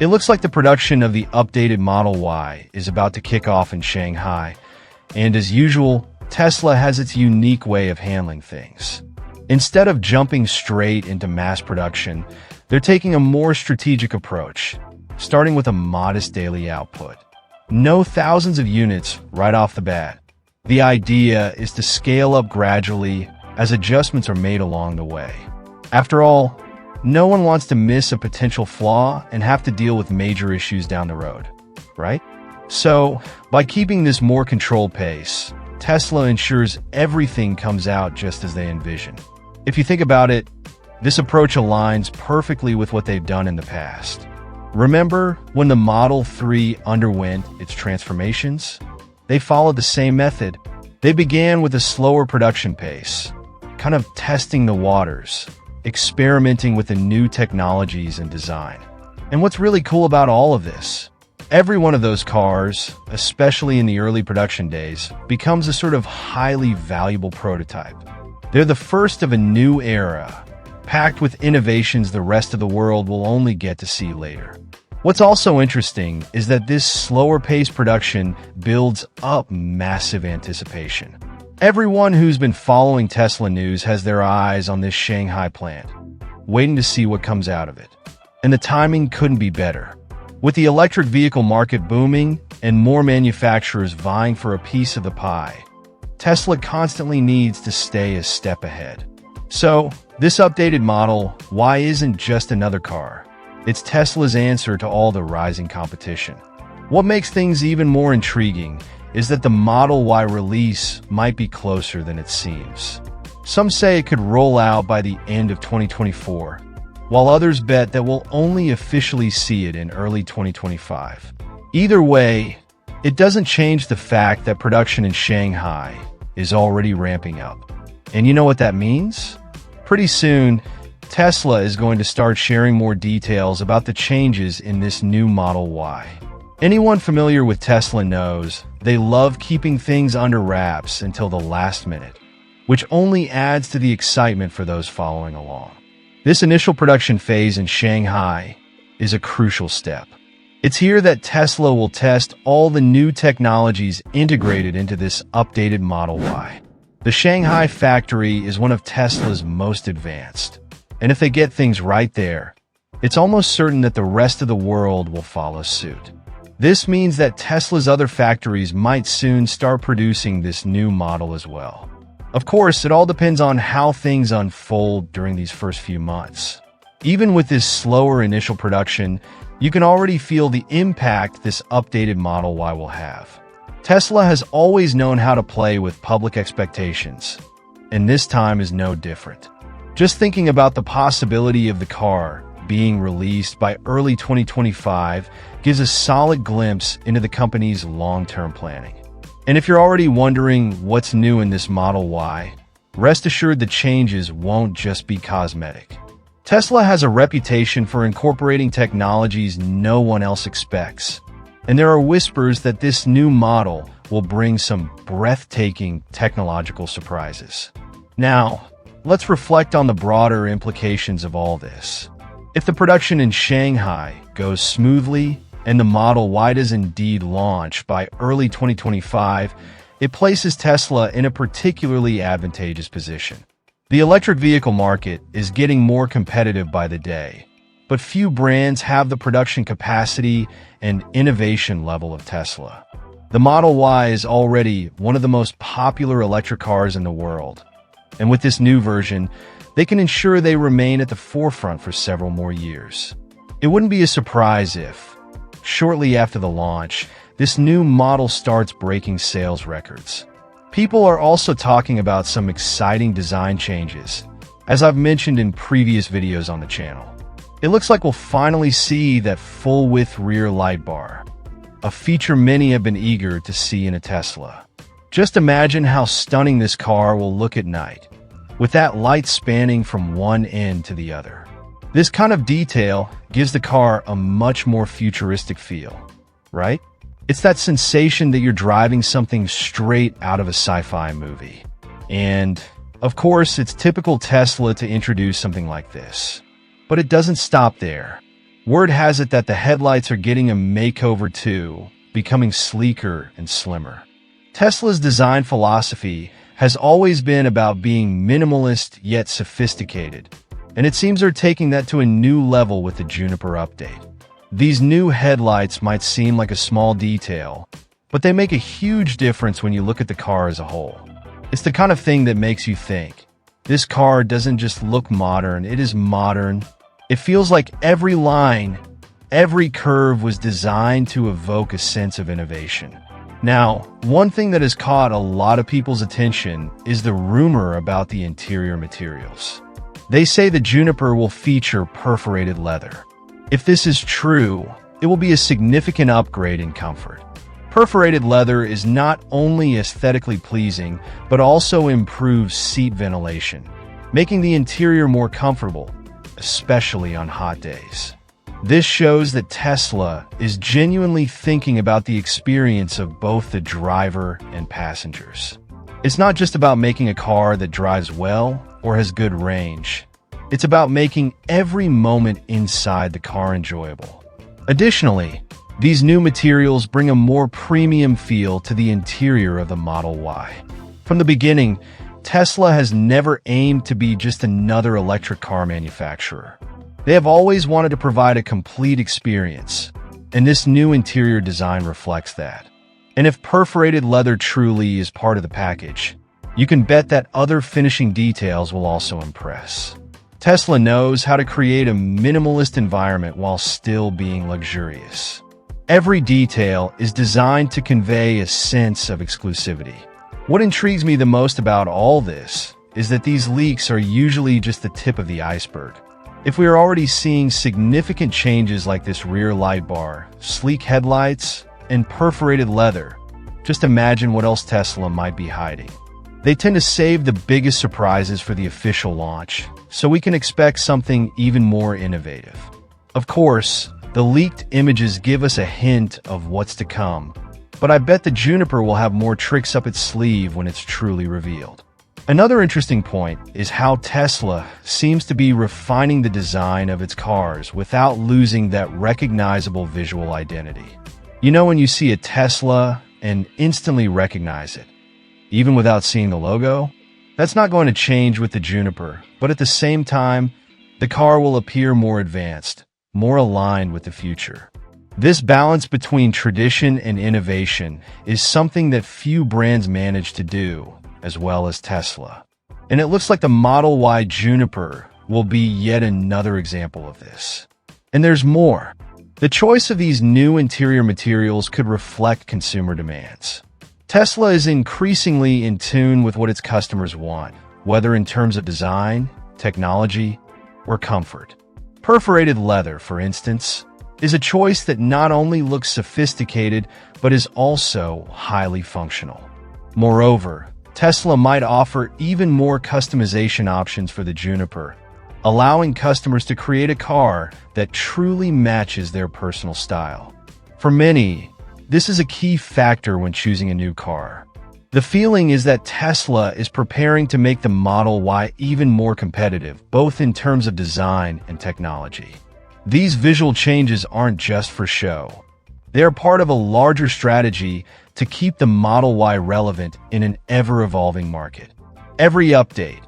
It looks like the production of the updated Model Y is about to kick off in Shanghai, and as usual, Tesla has its unique way of handling things. Instead of jumping straight into mass production, they're taking a more strategic approach, starting with a modest daily output. No thousands of units right off the bat. The idea is to scale up gradually as adjustments are made along the way. After all, no one wants to miss a potential flaw and have to deal with major issues down the road, right? So, by keeping this more controlled pace, Tesla ensures everything comes out just as they envision. If you think about it, this approach aligns perfectly with what they've done in the past. Remember when the Model 3 underwent its transformations? They followed the same method. They began with a slower production pace, kind of testing the waters, experimenting with the new technologies and design. And what's really cool about all of this, every one of those cars, especially in the early production days, becomes a sort of highly valuable prototype. They're the first of a new era, packed with innovations the rest of the world will only get to see later. What's also interesting is that this slower pace production builds up massive anticipation. Everyone who's been following Tesla news has their eyes on this Shanghai plant, waiting to see what comes out of it. And the timing couldn't be better. With the electric vehicle market booming and more manufacturers vying for a piece of the pie, Tesla constantly needs to stay a step ahead. So, this updated Model Y isn't just another car. It's Tesla's answer to all the rising competition. What makes things even more intriguing is that the Model Y release might be closer than it seems. Some say it could roll out by the end of 2024, while others bet that we'll only officially see it in early 2025. Either way, it doesn't change the fact that production in Shanghai is already ramping up. And you know what that means? Pretty soon, Tesla is going to start sharing more details about the changes in this new Model Y. Anyone familiar with Tesla knows they love keeping things under wraps until the last minute, which only adds to the excitement for those following along. This initial production phase in Shanghai is a crucial step. It's here that Tesla will test all the new technologies integrated into this updated Model Y. The Shanghai factory is one of Tesla's most advanced, and if they get things right there, it's almost certain that the rest of the world will follow suit. This means that Tesla's other factories might soon start producing this new model as well. Of course, it all depends on how things unfold during these first few months. Even with this slower initial production, you can already feel the impact this updated Model Y will have. Tesla has always known how to play with public expectations, and this time is no different. Just thinking about the possibility of the car being released by early 2025 gives a solid glimpse into the company's long-term planning. And if you're already wondering what's new in this Model Y, rest assured the changes won't just be cosmetic. Tesla has a reputation for incorporating technologies no one else expects, and there are whispers that this new model will bring some breathtaking technological surprises. Now, let's reflect on the broader implications of all this. If the production in Shanghai goes smoothly and the Model Y does indeed launch by early 2025, it places Tesla in a particularly advantageous position. The electric vehicle market is getting more competitive by the day, but few brands have the production capacity and innovation level of Tesla. The Model Y is already one of the most popular electric cars in the world, and with this new version, they can ensure they remain at the forefront for several more years. It wouldn't be a surprise if, shortly after the launch, this new model starts breaking sales records. People are also talking about some exciting design changes, as I've mentioned in previous videos on the channel. It looks like we'll finally see that full-width rear light bar, a feature many have been eager to see in a Tesla. Just imagine how stunning this car will look at night, with that light spanning from one end to the other. This kind of detail gives the car a much more futuristic feel, right? It's that sensation that you're driving something straight out of a sci-fi movie. And, of course, it's typical Tesla to introduce something like this. But it doesn't stop there. Word has it that the headlights are getting a makeover too, becoming sleeker and slimmer. Tesla's design philosophy has always been about being minimalist yet sophisticated, and it seems they're taking that to a new level with the Juniper update. These new headlights might seem like a small detail, but they make a huge difference when you look at the car as a whole. It's the kind of thing that makes you think, this car doesn't just look modern, it is modern. It feels like every line, every curve was designed to evoke a sense of innovation. Now, one thing that has caught a lot of people's attention is the rumor about the interior materials. They say the Juniper will feature perforated leather. If this is true, it will be a significant upgrade in comfort. Perforated leather is not only aesthetically pleasing, but also improves seat ventilation, making the interior more comfortable, especially on hot days. This shows that Tesla is genuinely thinking about the experience of both the driver and passengers. It's not just about making a car that drives well or has good range. It's about making every moment inside the car enjoyable. Additionally, these new materials bring a more premium feel to the interior of the Model Y. From the beginning, Tesla has never aimed to be just another electric car manufacturer. They have always wanted to provide a complete experience, and this new interior design reflects that. And if perforated leather truly is part of the package, you can bet that other finishing details will also impress. Tesla knows how to create a minimalist environment while still being luxurious. Every detail is designed to convey a sense of exclusivity. What intrigues me the most about all this is that these leaks are usually just the tip of the iceberg. If we are already seeing significant changes like this rear light bar, sleek headlights, and perforated leather, just imagine what else Tesla might be hiding. They tend to save the biggest surprises for the official launch, so we can expect something even more innovative. Of course, the leaked images give us a hint of what's to come, but I bet the Juniper will have more tricks up its sleeve when it's truly revealed. Another interesting point is how Tesla seems to be refining the design of its cars without losing that recognizable visual identity. You know when you see a Tesla and instantly recognize it, even without seeing the logo? That's not going to change with the Juniper, but at the same time, the car will appear more advanced, more aligned with the future. This balance between tradition and innovation is something that few brands manage to do, as well as Tesla. And it looks like the Model Y Juniper will be yet another example of this. And there's more. The choice of these new interior materials could reflect consumer demands. Tesla is increasingly in tune with what its customers want, whether in terms of design, technology, or comfort. Perforated leather, for instance, is a choice that not only looks sophisticated, but is also highly functional. Moreover, Tesla might offer even more customization options for the Juniper, allowing customers to create a car that truly matches their personal style. For many, this is a key factor when choosing a new car. The feeling is that Tesla is preparing to make the Model Y even more competitive, both in terms of design and technology. These visual changes aren't just for show. They are part of a larger strategy to keep the Model Y relevant in an ever-evolving market. Every update,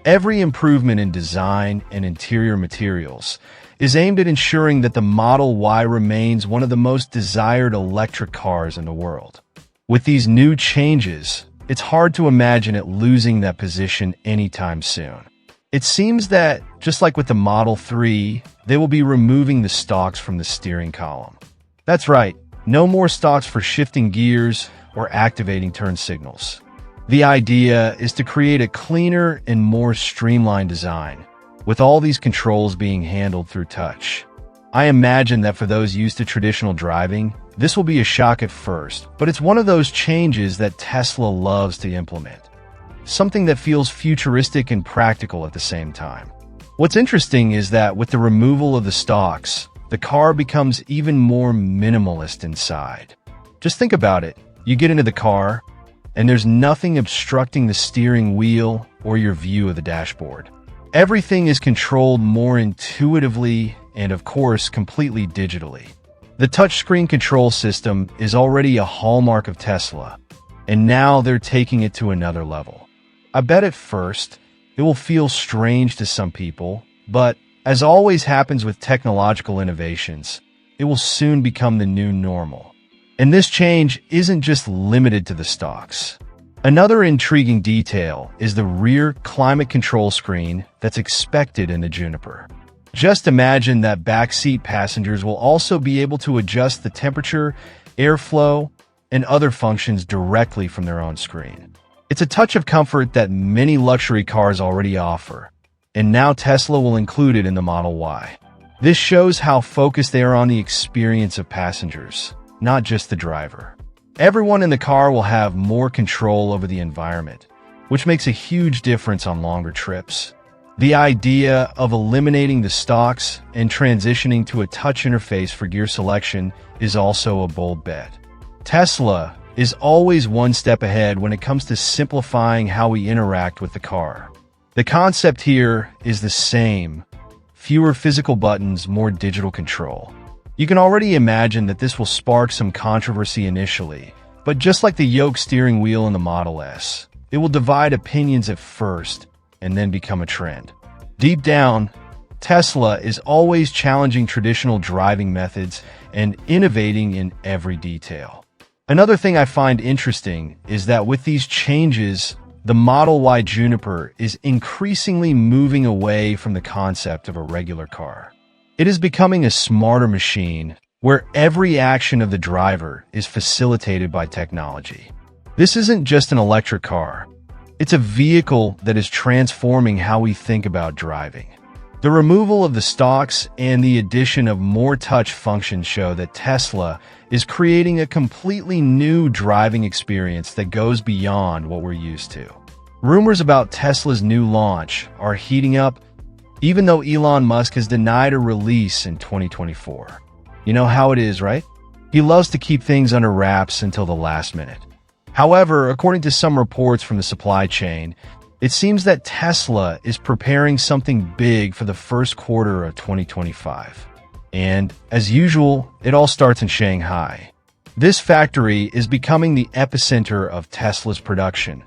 every improvement in design and interior materials is aimed at ensuring that the Model Y remains one of the most desired electric cars in the world. With these new changes, it's hard to imagine it losing that position anytime soon. It seems that, just like with the Model 3, they will be removing the stalks from the steering column. That's right, no more stalks for shifting gears or activating turn signals. The idea is to create a cleaner and more streamlined design, with all these controls being handled through touch. I imagine that for those used to traditional driving, this will be a shock at first, but it's one of those changes that Tesla loves to implement. Something that feels futuristic and practical at the same time. What's interesting is that with the removal of the stalks, the car becomes even more minimalist inside. Just think about it. You get into the car, and there's nothing obstructing the steering wheel or your view of the dashboard. Everything is controlled more intuitively and, of course, completely digitally. The touchscreen control system is already a hallmark of Tesla, and now they're taking it to another level. I bet at first, it will feel strange to some people, but as always happens with technological innovations, it will soon become the new normal. And this change isn't just limited to the stocks. Another intriguing detail is the rear climate control screen that's expected in the Juniper. Just imagine that backseat passengers will also be able to adjust the temperature, airflow, and other functions directly from their own screen. It's a touch of comfort that many luxury cars already offer, and now Tesla will include it in the Model Y. This shows how focused they are on the experience of passengers, not just the driver. Everyone in the car will have more control over the environment, which makes a huge difference on longer trips. The idea of eliminating the stocks and transitioning to a touch interface for gear selection is also a bold bet. Tesla is always one step ahead when it comes to simplifying how we interact with the car. The concept here is the same: fewer physical buttons, more digital control. You can already imagine that this will spark some controversy initially, but just like the yoke steering wheel in the Model S, it will divide opinions at first and then become a trend. Deep down, Tesla is always challenging traditional driving methods and innovating in every detail. Another thing I find interesting is that with these changes, the Model Y Juniper is increasingly moving away from the concept of a regular car. It is becoming a smarter machine where every action of the driver is facilitated by technology. This isn't just an electric car. It's a vehicle that is transforming how we think about driving. The removal of the stocks and the addition of more touch functions show that Tesla is creating a completely new driving experience that goes beyond what we're used to. Rumors about Tesla's new launch are heating up, even though Elon Musk has denied a release in 2024. You know how it is, right? He loves to keep things under wraps until the last minute. However, according to some reports from the supply chain, it seems that Tesla is preparing something big for the first quarter of 2025. And, as usual, it all starts in Shanghai. This factory is becoming the epicenter of Tesla's production,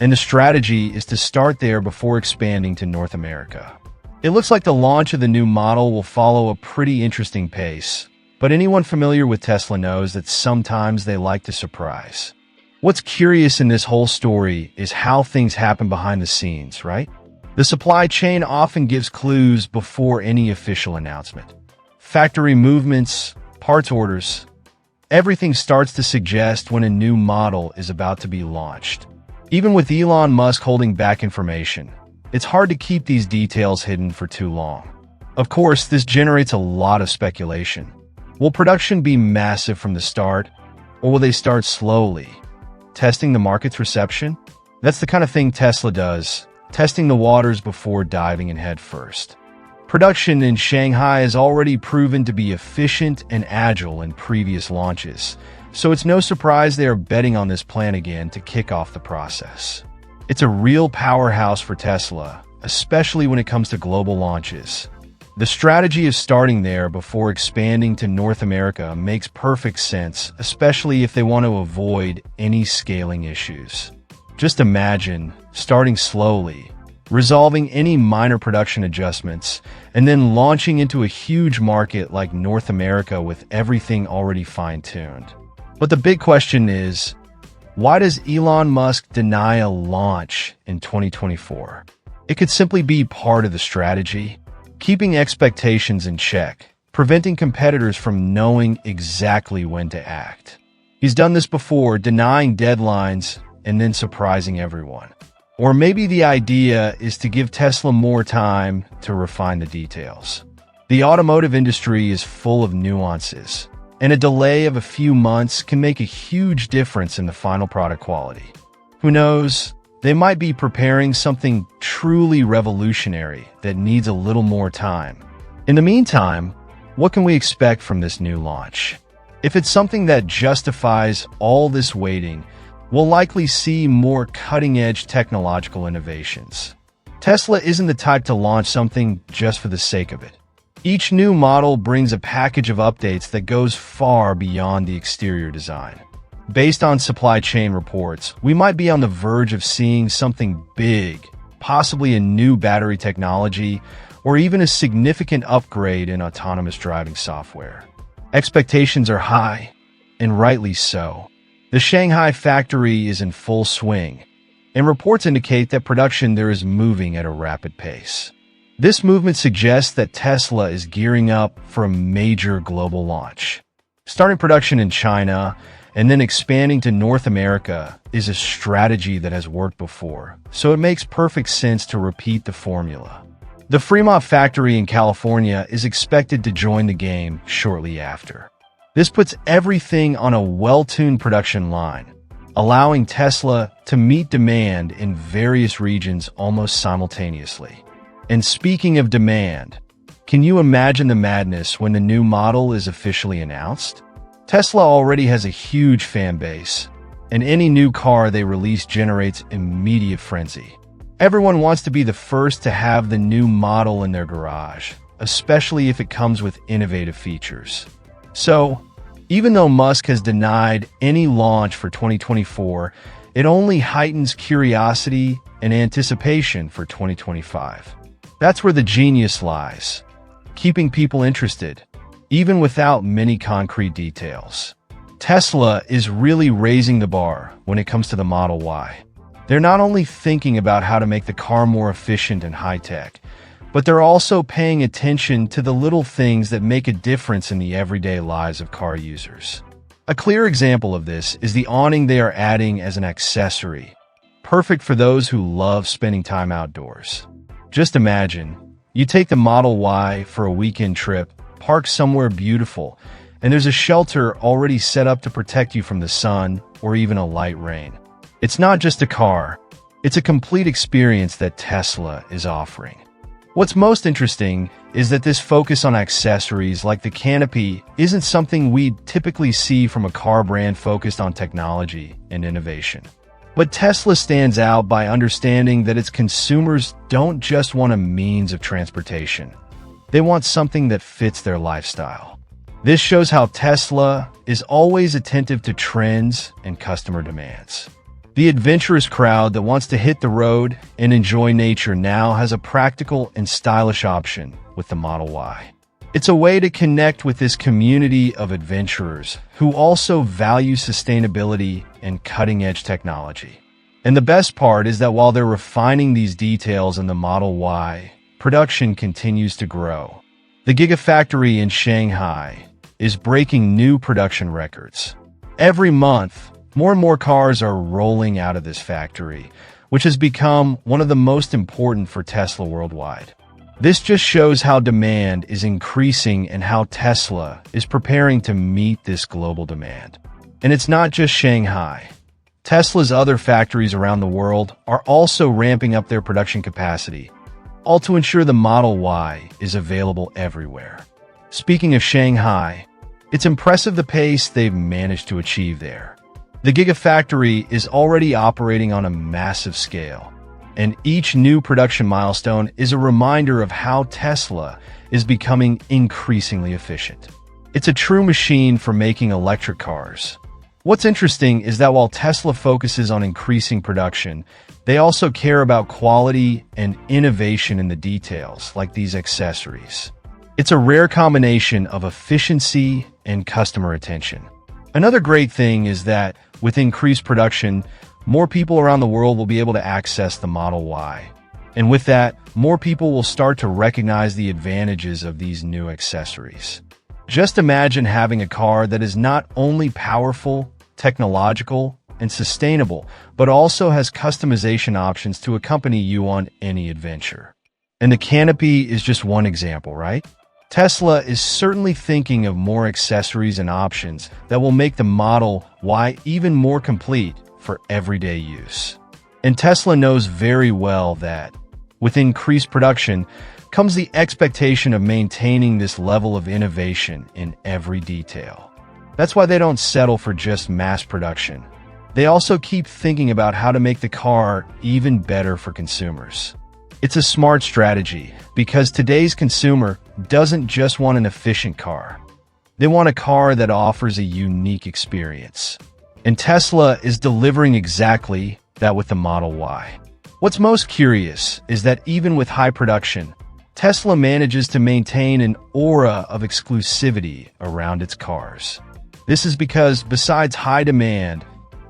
and the strategy is to start there before expanding to North America. It looks like the launch of the new model will follow a pretty interesting pace, but anyone familiar with Tesla knows that sometimes they like to surprise. What's curious in this whole story is how things happen behind the scenes, right? The supply chain often gives clues before any official announcement. Factory movements, parts orders, everything starts to suggest when a new model is about to be launched. Even with Elon Musk holding back information, it's hard to keep these details hidden for too long. Of course, this generates a lot of speculation. Will production be massive from the start, or will they start slowly, testing the market's reception? That's the kind of thing Tesla does, testing the waters before diving in head first. Production in Shanghai has already proven to be efficient and agile in previous launches, so it's no surprise they are betting on this plan again to kick off the process. It's a real powerhouse for Tesla, especially when it comes to global launches. The strategy of starting there before expanding to North America makes perfect sense, especially if they want to avoid any scaling issues. Just imagine starting slowly, resolving any minor production adjustments, and then launching into a huge market like North America with everything already fine-tuned. But the big question is, why does Elon Musk deny a launch in 2024? It could simply be part of the strategy, keeping expectations in check, preventing competitors from knowing exactly when to act. He's done this before, denying deadlines and then surprising everyone. Or maybe the idea is to give Tesla more time to refine the details. The automotive industry is full of nuances, and a delay of a few months can make a huge difference in the final product quality. Who knows? They might be preparing something truly revolutionary that needs a little more time. In the meantime, what can we expect from this new launch? If it's something that justifies all this waiting, we'll likely see more cutting-edge technological innovations. Tesla isn't the type to launch something just for the sake of it. Each new model brings a package of updates that goes far beyond the exterior design. Based on supply chain reports, we might be on the verge of seeing something big, possibly a new battery technology, or even a significant upgrade in autonomous driving software. Expectations are high, and rightly so. The Shanghai factory is in full swing, and reports indicate that production there is moving at a rapid pace. This movement suggests that Tesla is gearing up for a major global launch. Starting production in China and then expanding to North America is a strategy that has worked before, so it makes perfect sense to repeat the formula. The Fremont factory in California is expected to join the game shortly after. This puts everything on a well-tuned production line, allowing Tesla to meet demand in various regions almost simultaneously. And speaking of demand, can you imagine the madness when the new model is officially announced? Tesla already has a huge fan base, and any new car they release generates immediate frenzy. Everyone wants to be the first to have the new model in their garage, especially if it comes with innovative features. So, even though Musk has denied any launch for 2024, it only heightens curiosity and anticipation for 2025. That's where the genius lies, keeping people interested, even without many concrete details. Tesla is really raising the bar when it comes to the Model Y. They're not only thinking about how to make the car more efficient and high-tech, but they're also paying attention to the little things that make a difference in the everyday lives of car users. A clear example of this is the awning they are adding as an accessory, perfect for those who love spending time outdoors. Just imagine, you take the Model Y for a weekend trip, park somewhere beautiful, and there's a shelter already set up to protect you from the sun or even a light rain. It's not just a car, it's a complete experience that Tesla is offering. What's most interesting is that this focus on accessories like the canopy isn't something we'd typically see from a car brand focused on technology and innovation. But Tesla stands out by understanding that its consumers don't just want a means of transportation. They want something that fits their lifestyle. This shows how Tesla is always attentive to trends and customer demands. The adventurous crowd that wants to hit the road and enjoy nature now has a practical and stylish option with the Model Y. It's a way to connect with this community of adventurers who also value sustainability and cutting-edge technology. And the best part is that while they're refining these details in the Model Y, production continues to grow. The Gigafactory in Shanghai is breaking new production records. Every month, more and more cars are rolling out of this factory, which has become one of the most important for Tesla worldwide. This just shows how demand is increasing and how Tesla is preparing to meet this global demand. And it's not just Shanghai. Tesla's other factories around the world are also ramping up their production capacity, all to ensure the Model Y is available everywhere. Speaking of Shanghai, it's impressive the pace they've managed to achieve there. The Gigafactory is already operating on a massive scale, and each new production milestone is a reminder of how Tesla is becoming increasingly efficient. It's a true machine for making electric cars. What's interesting is that while Tesla focuses on increasing production, they also care about quality and innovation in the details, like these accessories. It's a rare combination of efficiency and customer attention. Another great thing is that with increased production, more people around the world will be able to access the Model Y. And with that, more people will start to recognize the advantages of these new accessories. Just imagine having a car that is not only powerful, technological, and sustainable, but also has customization options to accompany you on any adventure. And the canopy is just one example, right? Tesla is certainly thinking of more accessories and options that will make the Model Y even more complete for everyday use. And Tesla knows very well that, with increased production, comes the expectation of maintaining this level of innovation in every detail. That's why they don't settle for just mass production. They also keep thinking about how to make the car even better for consumers. It's a smart strategy because today's consumer doesn't just want an efficient car. They want a car that offers a unique experience. And Tesla is delivering exactly that with the Model Y. What's most curious is that even with high production, Tesla manages to maintain an aura of exclusivity around its cars. This is because, besides high demand,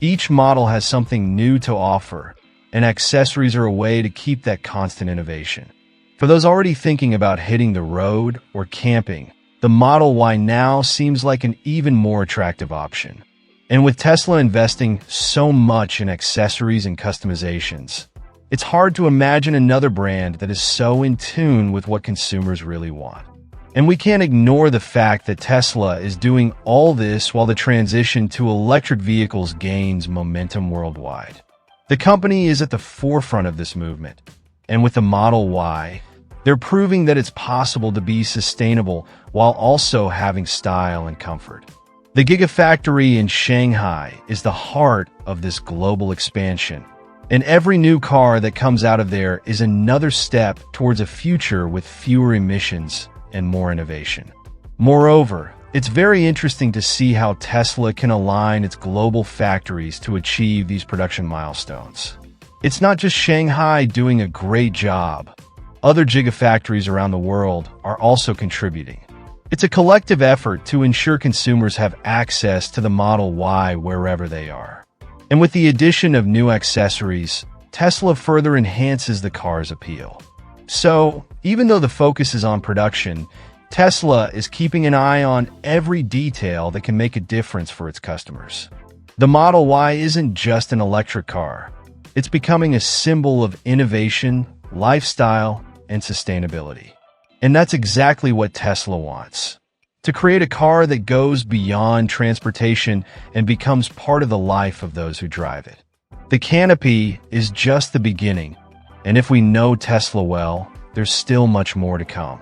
each model has something new to offer, and accessories are a way to keep that constant innovation. For those already thinking about hitting the road or camping, the Model Y now seems like an even more attractive option. And with Tesla investing so much in accessories and customizations, it's hard to imagine another brand that is so in tune with what consumers really want. And we can't ignore the fact that Tesla is doing all this while the transition to electric vehicles gains momentum worldwide. The company is at the forefront of this movement, and with the Model Y, they're proving that it's possible to be sustainable while also having style and comfort. The Gigafactory in Shanghai is the heart of this global expansion, and every new car that comes out of there is another step towards a future with fewer emissions and more innovation. Moreover, it's very interesting to see how Tesla can align its global factories to achieve these production milestones. It's not just Shanghai doing a great job. Other gigafactories around the world are also contributing. It's a collective effort to ensure consumers have access to the Model Y wherever they are. And with the addition of new accessories, Tesla further enhances the car's appeal. So, even though the focus is on production, Tesla is keeping an eye on every detail that can make a difference for its customers. The Model Y isn't just an electric car. It's becoming a symbol of innovation, lifestyle, and sustainability. And that's exactly what Tesla wants. To create a car that goes beyond transportation and becomes part of the life of those who drive it. The canopy is just the beginning, and if we know Tesla well, there's still much more to come.